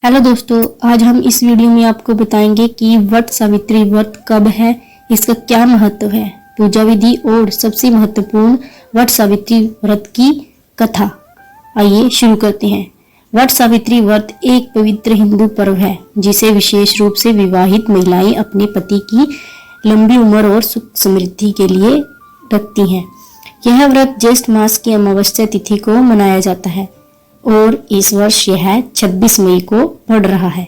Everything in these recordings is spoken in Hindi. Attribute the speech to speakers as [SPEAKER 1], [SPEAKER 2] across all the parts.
[SPEAKER 1] हेलो दोस्तों, आज हम इस वीडियो में आपको बताएंगे कि वट सावित्री व्रत कब है, इसका क्या महत्व है, पूजा विधि और सबसे महत्वपूर्ण वट सावित्री व्रत की कथा। आइए शुरू करते हैं। वट सावित्री व्रत एक पवित्र हिंदू पर्व है जिसे विशेष रूप से विवाहित महिलाएं अपने पति की लंबी उम्र और सुख समृद्धि के लिए रखती हैं। यह व्रत ज्येष्ठ मास की अमावस्या तिथि को मनाया जाता है और इस वर्ष यह 26 मई को पड़ रहा है।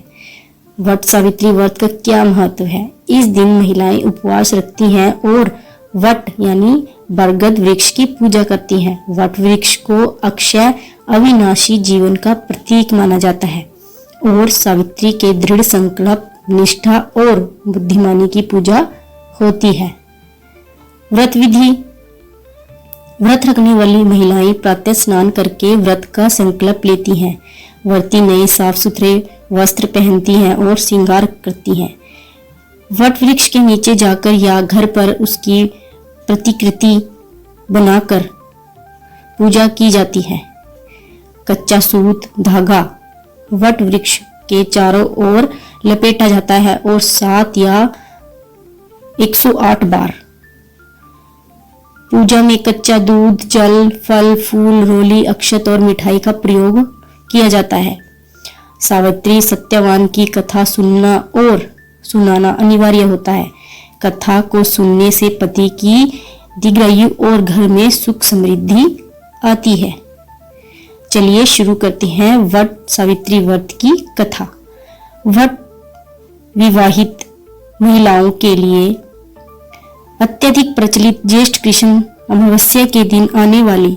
[SPEAKER 1] वट सावित्री व्रत का क्या महत्व है? इस दिन महिलाएं उपवास रखती हैं और वट यानी बरगद वृक्ष की पूजा करती हैं। वट वृक्ष को अक्षय अविनाशी जीवन का प्रतीक माना जाता है और सावित्री के दृढ़ संकल्प, निष्ठा और बुद्धिमानी की पूजा होती है। व्रत विधि। व्रत रखने वाली महिलाएं प्रातः स्नान करके व्रत का संकल्प लेती हैं। व्रती नए साफ सुथरे वस्त्र पहनती हैं और श्रृंगार करती हैं। वट वृक्ष के नीचे जाकर या घर पर उसकी प्रतिकृति बनाकर पूजा की जाती है। कच्चा सूत धागा वट वृक्ष के चारों ओर लपेटा जाता है और 7 या 108 बार। पूजा में कच्चा दूध, जल, फल, फूल, रोली, अक्षत और मिठाई का प्रयोग किया जाता है। सावित्री सत्यवान की कथा सुनना और सुनाना अनिवार्य होता है। कथा को सुनने से पति की दीर्घायु और घर में सुख समृद्धि आती है। चलिए शुरू करते हैं वट सावित्री व्रत की कथा। वट विवाहित महिलाओं के लिए अत्यधिक प्रचलित ज्येष्ठ कृष्ण अमावस्या के दिन आने वाली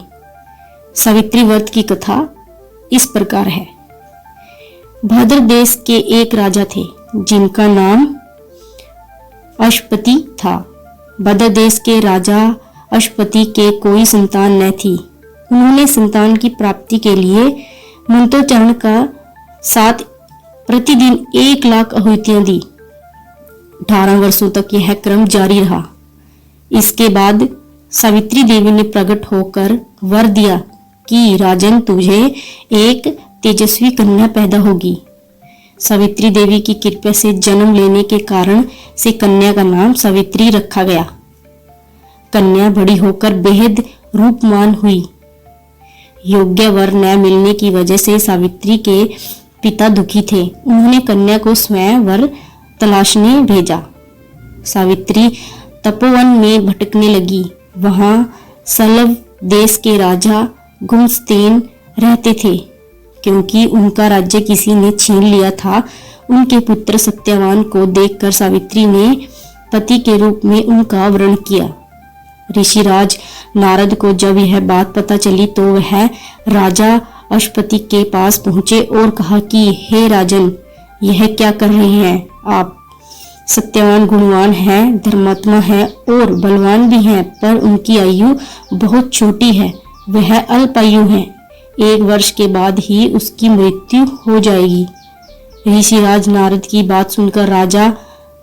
[SPEAKER 1] सावित्री व्रत की कथा इस प्रकार है। भाद्र देश के एक राजा थे जिनका नाम अश्वपति था। भाद्र देश के राजा अश्वपति के कोई संतान न थी। उन्होंने संतान की प्राप्ति के लिए मंत्रोच्चारण का साथ प्रतिदिन 1 लाख आहुतियां दी। 18 वर्षों तक यह क्रम जारी रहा। इसके बाद सावित्री देवी ने प्रकट होकर वर दिया कि राजन, तुझे एक तेजस्वी कन्या पैदा होगी। सावित्री देवी की कृपा से जन्म लेने के कारण से कन्या का नाम सावित्री रखा गया। कन्या बड़ी होकर बेहद रूपवान हुई। योग्य वर न मिलने की वजह से सावित्री के पिता दुखी थे। उन्होंने कन्या को स्वयं वर तलाशने भेजा। सावित्री तपोवन में भटकने लगी। वहां सलव देश के राजा गुणस्तेन रहते थे। क्योंकि उनका राज्य किसी ने छीन लिया था, उनके पुत्र सत्यवान को देखकर सावित्री ने पति के रूप में उनका वरण किया। ऋषिराज नारद को जब यह बात पता चली तो वह राजा अश्वपति के पास पहुंचे और कहा कि हे राजन, यह क्या कर रहे हैं आप? सत्यवान गुणवान है, धर्मात्मा है और बलवान भी हैं, पर उनकी आयु बहुत छोटी है। वह अल्पायु है। 1 वर्ष के बाद ही उसकी मृत्यु हो जाएगी। ऋषिराज नारद की बात सुनकर राजा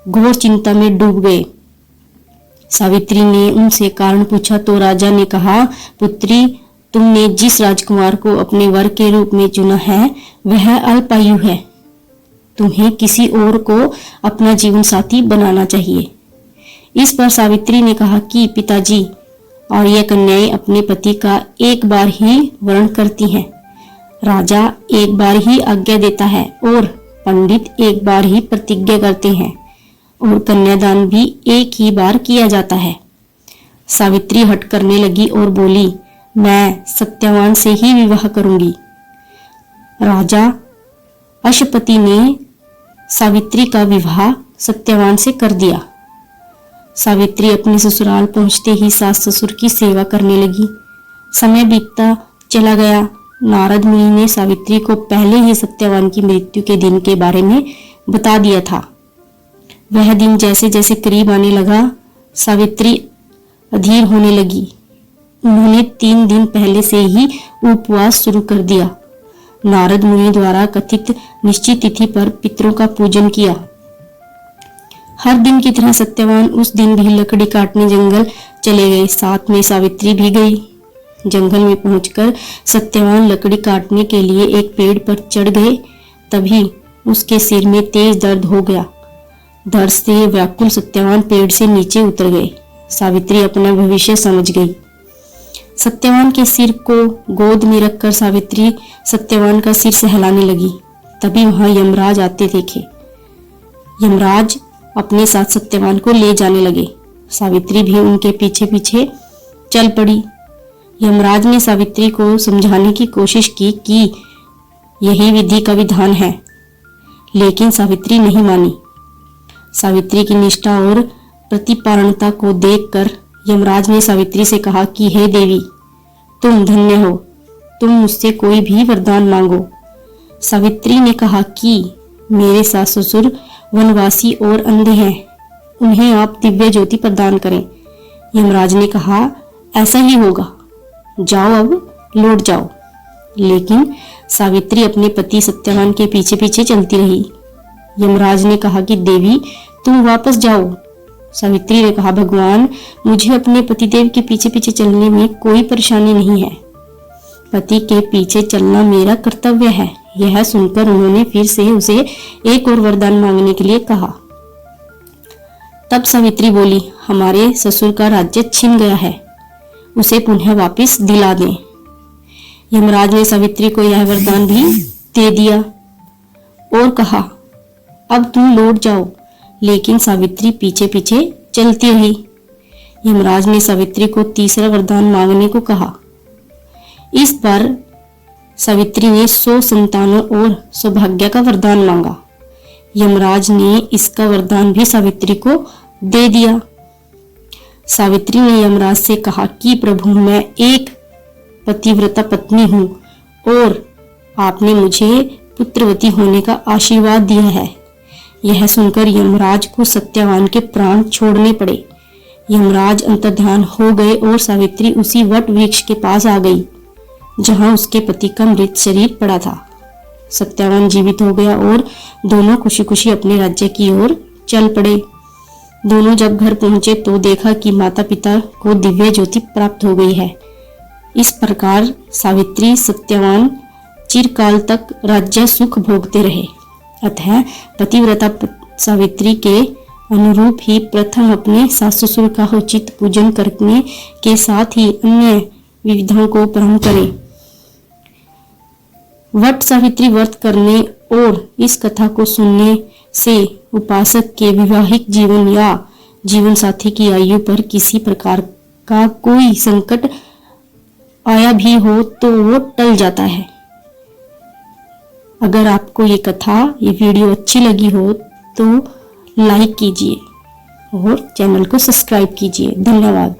[SPEAKER 1] घोर चिंता में डूब गए। सावित्री ने उनसे कारण पूछा तो राजा ने कहा, पुत्री, तुमने जिस राजकुमार को अपने वर के रूप में चुना है वह अल्पायु है। तुम्हें किसी और को अपना जीवन साथी बनाना चाहिए। इस पर सावित्री ने कहा कि पिताजी, और यह कन्याएं अपने पति का एक बार ही वर्ण करती हैं। राजा एक बार ही आज्ञा देता है और पंडित एक बार ही प्रतिज्ञा करते हैं और कन्यादान भी एक ही बार किया जाता है। सावित्री हट करने लगी और बोली, मैं सत्यवान से ही विवाह करूंगी। राजा अश्वपति ने सावित्री का विवाह सत्यवान से कर दिया। सावित्री अपने ससुराल पहुंचते ही सास ससुर की सेवा करने लगी। समय बीतता चला गया। नारद मुनि ने सावित्री को पहले ही सत्यवान की मृत्यु के दिन के बारे में बता दिया था। वह दिन जैसे जैसे करीब आने लगा, सावित्री अधीर होने लगी। उन्होंने 3 दिन पहले से ही उपवास शुरू कर दिया। नारद मुनि द्वारा कथित निश्चित तिथि पर पितरों का पूजन किया। हर दिन की तरह सत्यवान उस दिन भी लकड़ी काटने जंगल चले गए। साथ में सावित्री भी गई। जंगल में पहुंचकर सत्यवान लकड़ी काटने के लिए एक पेड़ पर चढ़ गए। तभी उसके सिर में तेज दर्द हो गया। दर्द से व्याकुल सत्यवान पेड़ से नीचे उतर गए। सावित्री अपना भविष्य समझ गई। सत्यवान के सिर को गोद में रखकर सावित्री सत्यवान का सिर सहलाने लगी। तभी वहां यमराज आते देखे। यमराज अपने साथ सत्यवान को ले जाने लगे। सावित्री भी उनके पीछे पीछे चल पड़ी। यमराज ने सावित्री को समझाने की कोशिश की कि यही विधि का विधान है, लेकिन सावित्री नहीं मानी। सावित्री की निष्ठा और प्रतिपारणता को देखकर यमराज ने सावित्री से कहा कि हे देवी, तुम धन्य हो, तुम मुझसे कोई भी वरदान मांगो। सावित्री ने कहा कि मेरे सास ससुर वनवासी और अंधे हैं, उन्हें आप दिव्य ज्योति प्रदान करें। यमराज ने कहा ऐसा ही होगा, जाओ अब लौट जाओ। लेकिन सावित्री अपने पति सत्यवान के पीछे पीछे चलती रही। यमराज ने कहा कि देवी तुम वापस जाओ। सावित्री ने कहा भगवान, मुझे अपने पतिदेव के पीछे पीछे चलने में कोई परेशानी नहीं है, पति के पीछे चलना मेरा कर्तव्य है। यह सुनकर उन्होंने फिर से उसे एक और वरदान मांगने के लिए कहा। तब सावित्री बोली, हमारे ससुर का राज्य छिन गया है, उसे पुनः वापस दिला दें। यमराज ने सावित्री को यह वरदान भी दे दिया और कहा अब तुम लौट जाओ। लेकिन सावित्री पीछे पीछे चलती रही। यमराज ने सावित्री को तीसरा वरदान मांगने को कहा। इस बार सावित्री ने 100 संतानों और सौभाग्य का वरदान मांगा। यमराज ने इसका वरदान भी सावित्री को दे दिया। सावित्री ने यमराज से कहा कि प्रभु, मैं एक पतिव्रता पत्नी हूँ और आपने मुझे पुत्रवती होने का आशीर्वाद दिया है। यह सुनकर यमराज को सत्यवान के प्राण छोड़ने पड़े। यमराज अंतर्ध्यान हो गए और सावित्री उसी वट वृक्ष के पास आ गई जहां उसके पति का मृत शरीर पड़ा था। सत्यवान जीवित हो गया और दोनों खुशी खुशी अपने राज्य की ओर चल पड़े। दोनों जब घर पहुंचे तो देखा कि माता पिता को दिव्य ज्योति प्राप्त हो गई है। इस प्रकार सावित्री सत्यवान चिरकाल तक राज्य सुख भोगते रहे। अतः पतिव्रता सावित्री के अनुरूप ही प्रथम अपने सास ससुर का उचित पूजन करने के साथ ही अन्य विविधाओं को प्रारंभ करें। वट सावित्री व्रत करने और इस कथा को सुनने से उपासक के वैवाहिक जीवन या जीवन साथी की आयु पर किसी प्रकार का कोई संकट आया भी हो तो वो टल जाता है। अगर आपको ये कथा, ये वीडियो अच्छी लगी हो तो लाइक कीजिए और चैनल को सब्सक्राइब कीजिए। धन्यवाद।